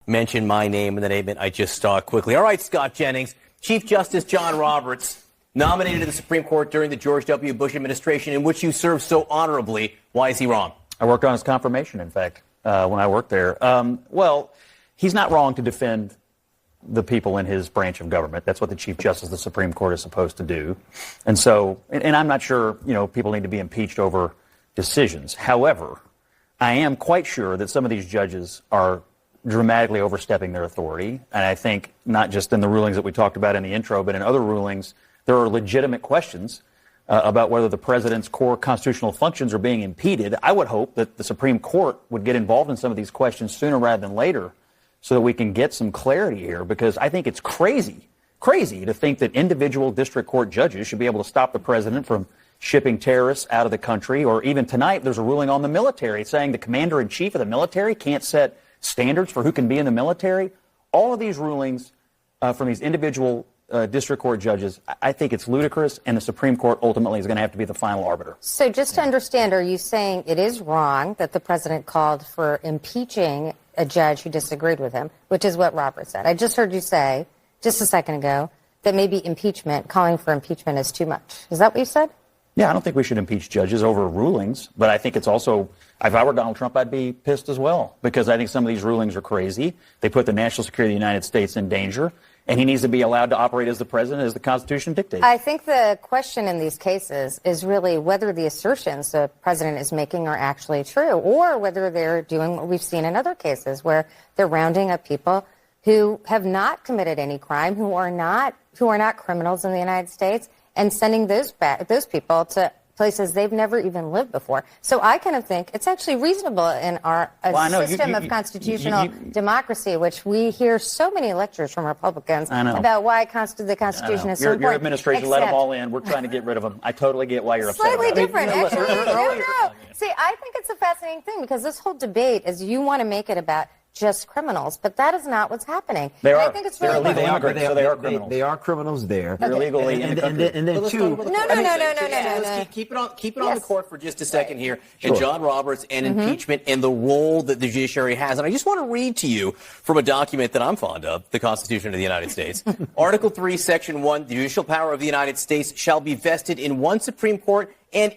mention my name in the name I just stalked quickly. All right, Scott Jennings, Chief Justice John Roberts, nominated to the Supreme Court during the George W. Bush administration, in which you served so honorably. Why is he wrong? I worked on his confirmation, in fact, when I worked there. Well, he's not wrong to defend the people in his branch of government. That's what the Chief Justice of the Supreme Court is supposed to do. And so, and I'm not sure, people need to be impeached over decisions. However, I am quite sure that some of these judges are dramatically overstepping their authority. And I think not just in the rulings that we talked about in the intro, but in other rulings, there are legitimate questions about whether the president's core constitutional functions are being impeded. I would hope that the Supreme Court would get involved in some of these questions sooner rather than later so that we can get some clarity here, because I think it's crazy to think that individual district court judges should be able to stop the president from shipping terrorists out of the country. Or even tonight, there's a ruling on the military saying the commander-in-chief of the military can't set standards for who can be in the military. All of these rulings from these individual district court judges, I think it's ludicrous, and the Supreme Court ultimately is going to have to be the final arbiter. So just to understand, are you saying it is wrong that the president called for impeaching a judge who disagreed with him, which is what Robert said? I just heard you say just a second ago that maybe calling for impeachment is too much. Is that what you said? Yeah, I don't think we should impeach judges over rulings, but I think it's also, if I were Donald Trump, I'd be pissed as well, because I think some of these rulings are crazy. They put the national security of the United States in danger, and he needs to be allowed to operate as the president as the Constitution dictates. I think the question in these cases is really whether the assertions the president is making are actually true, or whether they're doing what we've seen in other cases where they're rounding up people who have not committed any crime, who are not criminals in the United States, and sending those people to places they've never even lived before. So I kind of think it's actually reasonable in our system of constitutional democracy, which we hear so many lectures from Republicans about why the Constitution is so important. Your administration let them all in. We're trying to get rid of them. I totally get why you're upset. Slightly different. Actually, no. See, I think it's a fascinating thing, because this whole debate is you want to make it about just criminals, but that is not what's happening. I think it's really illegal immigrants, so they are criminals. They are criminals there. They're illegally in the country. And then two. No. Keep it on the court for just a second here. Sure. And John Roberts and impeachment and the role that the judiciary has. And I just want to read to you from a document that I'm fond of, the Constitution of the United States. Article 3, Section 1, the judicial power of the United States shall be vested in one Supreme Court and